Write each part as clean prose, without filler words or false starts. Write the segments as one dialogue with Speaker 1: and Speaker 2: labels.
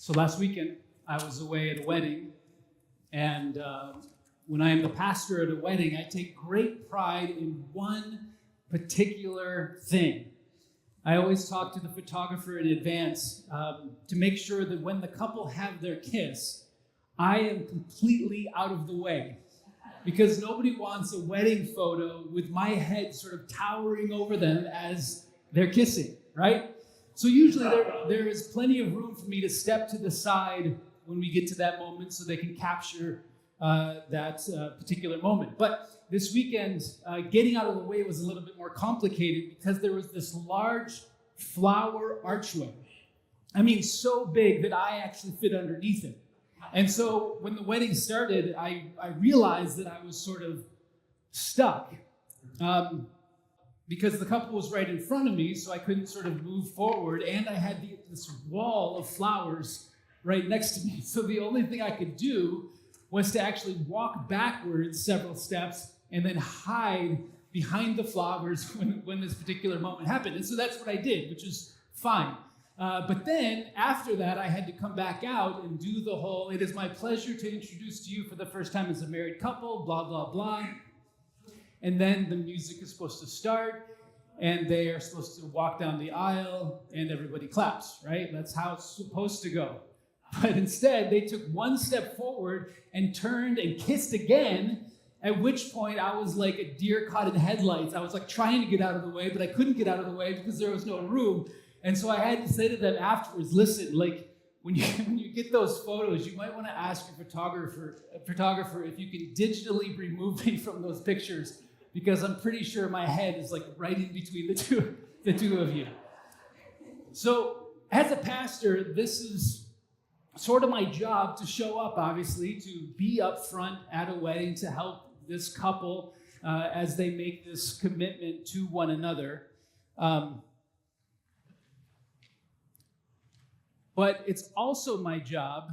Speaker 1: So last weekend, I was away at a wedding, and when I am the pastor at a wedding, I take great pride in one particular thing. I always talk to the photographer in advance to make sure that when the couple have their kiss, I am completely out of the way. Because nobody wants a wedding photo with my head sort of towering over them as they're kissing, right? So usually there is plenty of room for me to step to the side when we get to that moment so they can capture that particular moment. But this weekend, getting out of the way was a little bit more complicated because there was this large flower archway. I mean, so big that I actually fit underneath it. And so when the wedding started, I realized that I was sort of stuck because the couple was right in front of me, so I couldn't sort of move forward, and I had this wall of flowers right next to me. So the only thing I could do was to actually walk backwards several steps and then hide behind the flowers when this particular moment happened. And so that's what I did, which is fine. But then, after that, I had to come back out and do the whole, it is my pleasure to introduce to you for the first time as a married couple, blah, blah, blah. And then the music is supposed to start, and they are supposed to walk down the aisle, and everybody claps, right? That's how it's supposed to go. But instead, they took one step forward and turned and kissed again, at which point I was like a deer caught in headlights. I was like trying to get out of the way, but I couldn't get out of the way because there was no room. And so I had to say to them afterwards, listen, like when you get those photos, you might want to ask your photographer if you can digitally remove me from those pictures, because I'm pretty sure my head is like right in between the two of you. So as a pastor, this is sort of my job to show up, obviously, to be up front at a wedding to help this couple as they make this commitment to one another. But it's also my job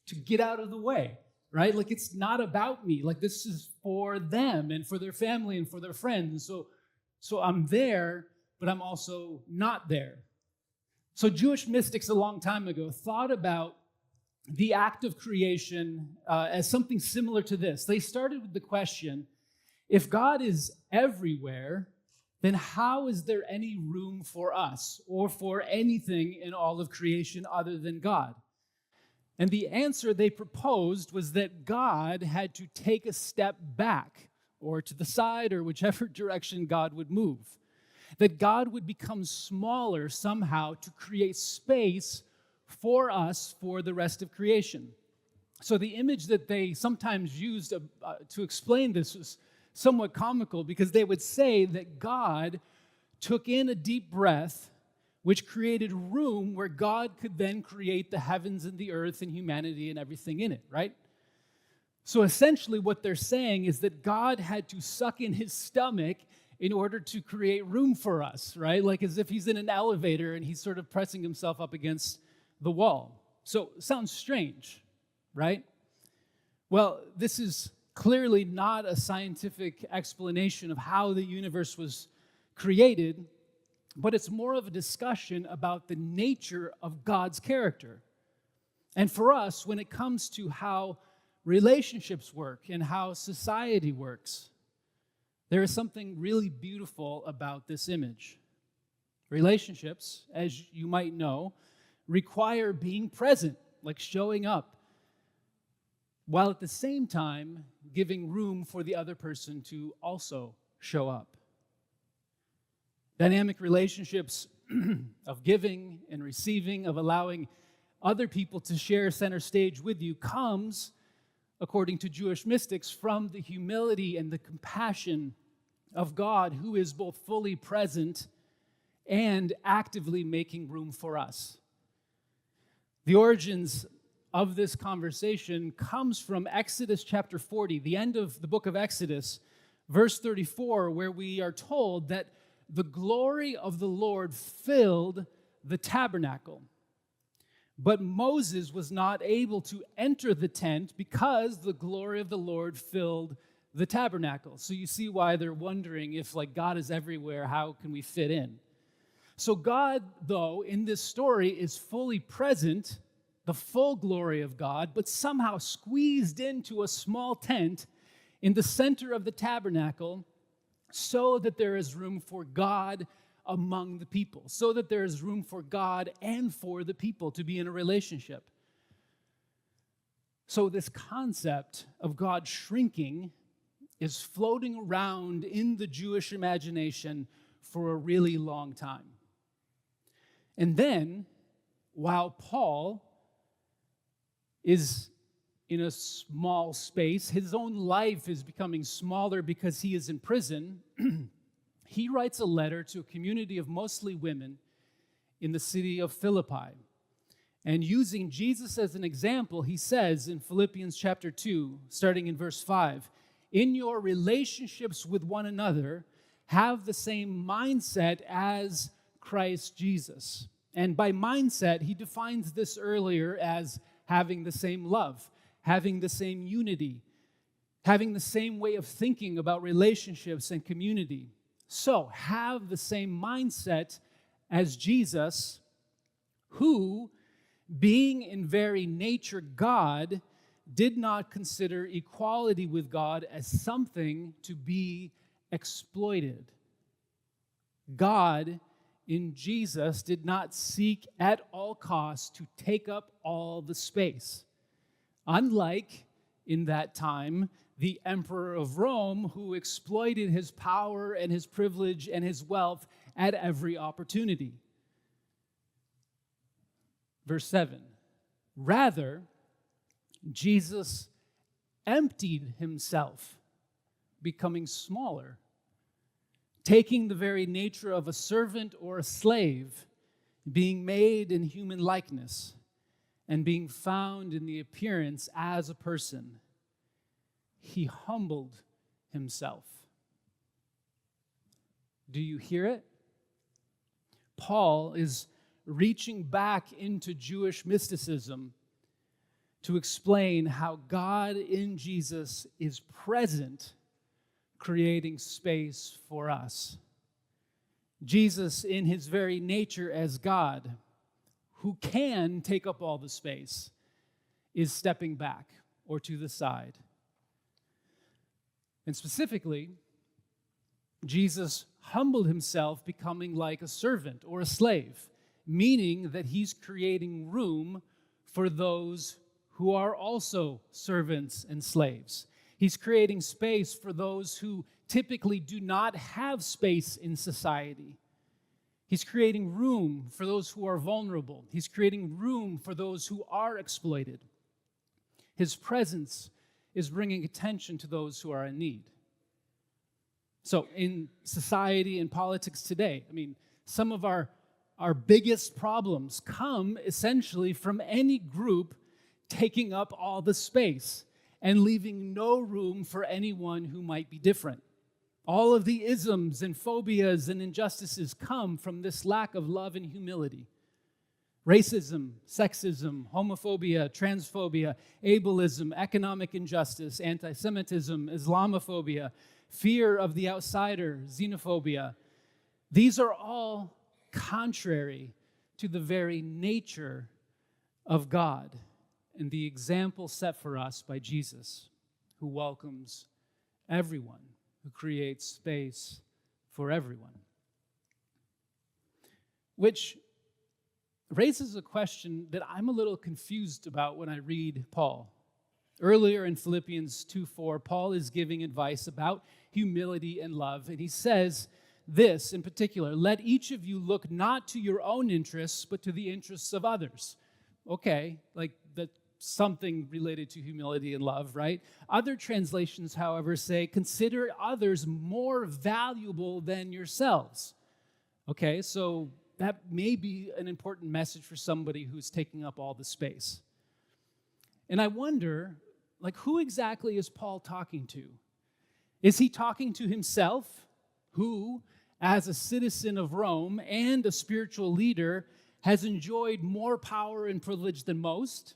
Speaker 1: to get out of the way, right? Like, it's not about me. Like, this is for them and for their family and for their friends. So I'm there, but I'm also not there. So Jewish mystics a long time ago thought about the act of creation as something similar to this. They started with the question, if God is everywhere, then how is there any room for us or for anything in all of creation other than God? And the answer they proposed was that God had to take a step back or to the side or whichever direction God would move. That God would become smaller somehow to create space for us for the rest of creation. So the image that they sometimes used to explain this was somewhat comical, because they would say that God took in a deep breath, which created room where God could then create the heavens and the earth and humanity and everything in it, right? So essentially what they're saying is that God had to suck in his stomach in order to create room for us, right? Like as if he's in an elevator and he's sort of pressing himself up against the wall. So sounds strange, right? Well, this is clearly not a scientific explanation of how the universe was created, but it's more of a discussion about the nature of God's character. And for us, when it comes to how relationships work and how society works, there is something really beautiful about this image. Relationships, as you might know, require being present, like showing up, while at the same time giving room for the other person to also show up. Dynamic relationships of giving and receiving, of allowing other people to share center stage with you, comes, according to Jewish mystics, from the humility and the compassion of God, who is both fully present and actively making room for us. The origins of this conversation comes from Exodus chapter 40, the end of the book of Exodus, verse 34, where we are told that the glory of the Lord filled the tabernacle. But Moses was not able to enter the tent because the glory of the Lord filled the tabernacle. So you see why they're wondering if, like, God is everywhere, how can we fit in? So God, though, in this story is fully present the full glory of God, but somehow squeezed into a small tent in the center of the tabernacle so that there is room for God among the people, so that there is room for God and for the people to be in a relationship. So this concept of God shrinking is floating around in the Jewish imagination for a really long time. And then, while Paul is in a small space, his own life is becoming smaller because he is in prison, he writes a letter to a community of mostly women in the city of Philippi. And using Jesus as an example, he says in Philippians chapter 2, starting in verse 5, "In your relationships with one another, have the same mindset as Christ Jesus." And by mindset, he defines this earlier as having the same love, having the same unity, having the same way of thinking about relationships and community. So, have the same mindset as Jesus, who, being in very nature God, did not consider equality with God as something to be exploited. God, in Jesus, did not seek at all costs to take up all the space. Unlike, in that time, the emperor of Rome, who exploited his power and his privilege and his wealth at every opportunity. Verse 7, "Rather, Jesus emptied himself, becoming smaller, taking the very nature of a servant or a slave, being made in human likeness, and being found in the appearance as a person. He humbled himself." Do you hear it? Paul is reaching back into Jewish mysticism to explain how God in Jesus is present, creating space for us. Jesus, in his very nature as God, who can take up all the space, is stepping back or to the side. And specifically, Jesus humbled himself, becoming like a servant or a slave, meaning that he's creating room for those who are also servants and slaves. He's creating space for those who typically do not have space in society. He's creating room for those who are vulnerable. He's creating room for those who are exploited. His presence is bringing attention to those who are in need. So in society and politics today, some of our biggest problems come essentially from any group taking up all the space and leaving no room for anyone who might be different. All of the isms and phobias and injustices come from this lack of love and humility. Racism, sexism, homophobia, transphobia, ableism, economic injustice, anti-Semitism, Islamophobia, fear of the outsider, xenophobia. These are all contrary to the very nature of God and the example set for us by Jesus, who welcomes everyone, who creates space for everyone. Which raises a question that I'm a little confused about when I read Paul. Earlier in Philippians 2:4, Paul is giving advice about humility and love, and he says this in particular: "Let each of you look not to your own interests, but to the interests of others." Okay, that's something related to humility and love, right? Other translations, however, say, "Consider others more valuable than yourselves." Okay, so that may be an important message for somebody who's taking up all the space. And I wonder, who exactly is Paul talking to? Is he talking to himself, who, as a citizen of Rome and a spiritual leader, has enjoyed more power and privilege than most?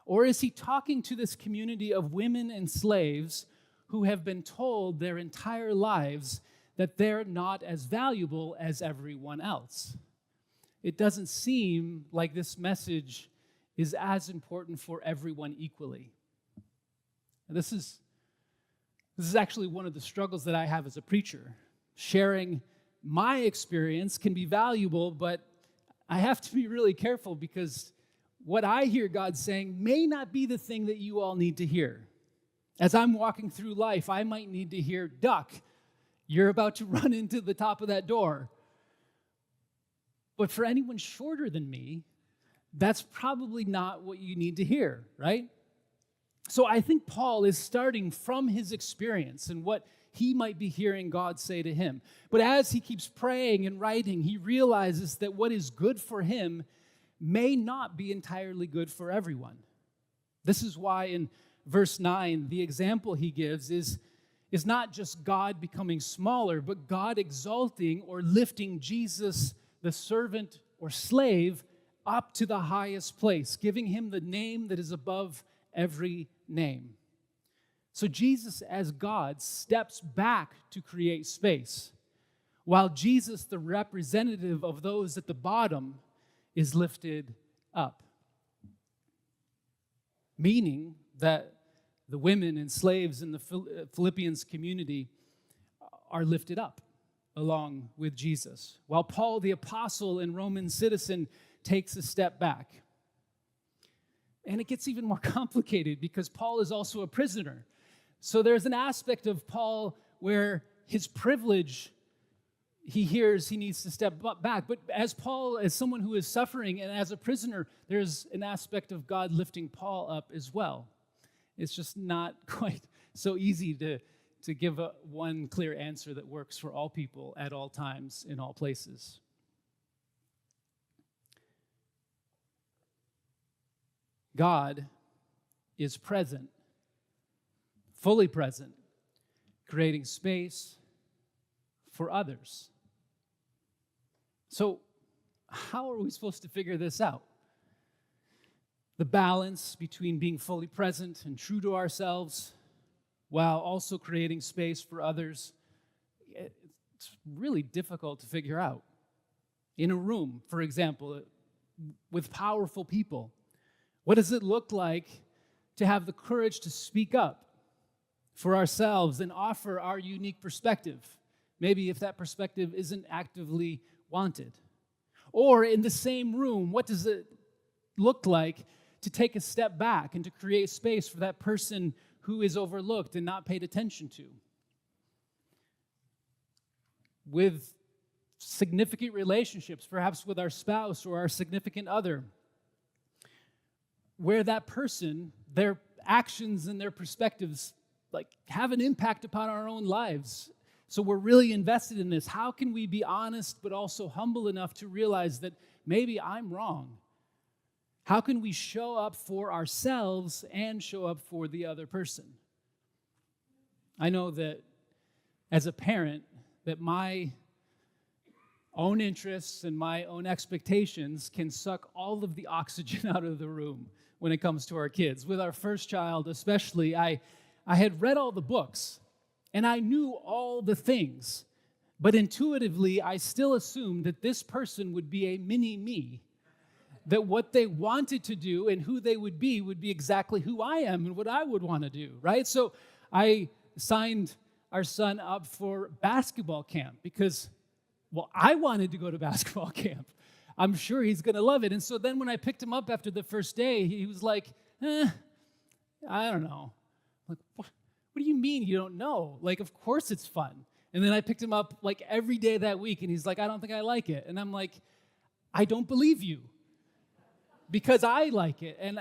Speaker 1: Or is he talking to this community of women and slaves who have been told their entire lives that they're not as valuable as everyone else? It doesn't seem like this message is as important for everyone equally. And this is actually one of the struggles that I have as a preacher. Sharing my experience can be valuable, but I have to be really careful because what I hear God saying may not be the thing that you all need to hear. As I'm walking through life, I might need to hear, duck, you're about to run into the top of that door. But for anyone shorter than me, that's probably not what you need to hear, right? So I think Paul is starting from his experience and what he might be hearing God say to him. But as he keeps praying and writing, he realizes that what is good for him may not be entirely good for everyone. This is why in verse 9, the example he gives is not just God becoming smaller, but God exalting or lifting Jesus, the servant or slave, up to the highest place, giving him the name that is above every name. So Jesus, as God, steps back to create space, while Jesus, the representative of those at the bottom, is lifted up. Meaning that the women and slaves in the Philippians community are lifted up along with Jesus, while Paul, the apostle and Roman citizen, takes a step back. And it gets even more complicated because Paul is also a prisoner. So there's an aspect of Paul where his privilege, he hears he needs to step back. But as Paul, as someone who is suffering and as a prisoner, there's an aspect of God lifting Paul up as well. It's just not quite so easy to give one clear answer that works for all people at all times in all places. God is present, fully present, creating space for others. So, how are we supposed to figure this out? The balance between being fully present and true to ourselves while also creating space for others, it's really difficult to figure out. In a room, for example, with powerful people, what does it look like to have the courage to speak up for ourselves and offer our unique perspective? Maybe if that perspective isn't actively wanted. Or in the same room, what does it look like to take a step back and to create space for that person who is overlooked and not paid attention to? With significant relationships, perhaps with our spouse or our significant other, where that person, their actions and their perspectives have an impact upon our own lives. So we're really invested in this. How can we be honest but also humble enough to realize that maybe I'm wrong? How can we show up for ourselves and show up for the other person? I know that as a parent, that my own interests and my own expectations can suck all of the oxygen out of the room when it comes to our kids. With our first child especially, I had read all the books, and I knew all the things, but intuitively, I still assumed that this person would be a mini me, that what they wanted to do and who they would be exactly who I am and what I would want to do, right? So I signed our son up for basketball camp because, well, I wanted to go to basketball camp. I'm sure he's going to love it. And so then when I picked him up after the first day, he was like, I don't know. I'm like, what do you mean you don't know? Of course it's fun. And then I picked him up every day that week, and he's like, I don't think I like it. And I'm like, I don't believe you because I like it. And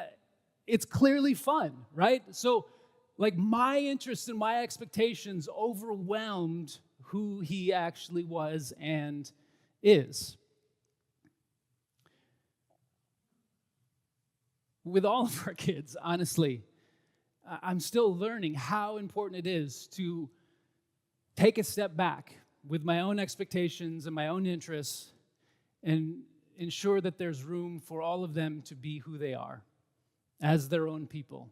Speaker 1: it's clearly fun, right? So my interests and my expectations overwhelmed who he actually was and is. With all of our kids, honestly, I'm still learning how important it is to take a step back with my own expectations and my own interests and ensure that there's room for all of them to be who they are as their own people.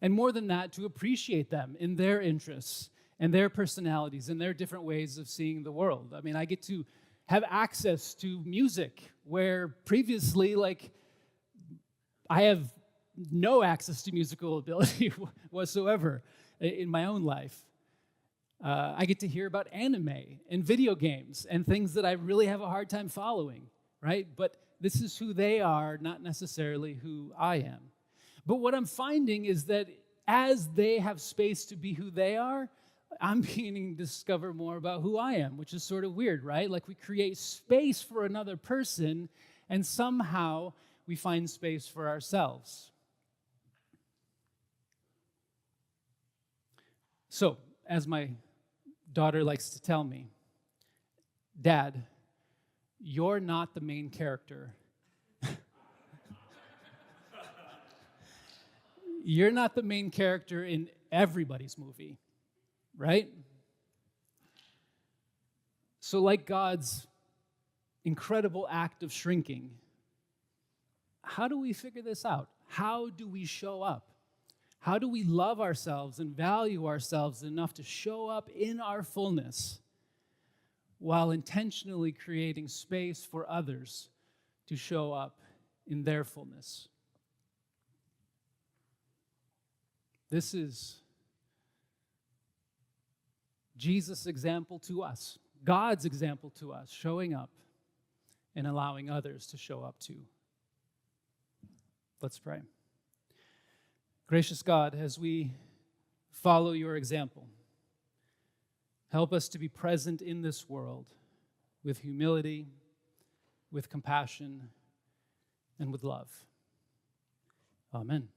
Speaker 1: And more than that, to appreciate them in their interests and their personalities and their different ways of seeing the world. I mean, I get to have access to music where previously, I have no access to musical ability whatsoever in my own life. I get to hear about anime and video games and things that I really have a hard time following, right? But this is who they are, not necessarily who I am. But what I'm finding is that as they have space to be who they are, I'm beginning to discover more about who I am, which is sort of weird, right? Like we create space for another person, and somehow we find space for ourselves. So, as my daughter likes to tell me, Dad, you're not the main character. You're not the main character in everybody's movie, right? So like God's incredible act of shrinking, how do we figure this out? How do we show up? How do we love ourselves and value ourselves enough to show up in our fullness while intentionally creating space for others to show up in their fullness? This is Jesus' example to us, God's example to us, showing up and allowing others to show up too. Let's pray. Gracious God, as we follow your example, help us to be present in this world with humility, with compassion, and with love. Amen.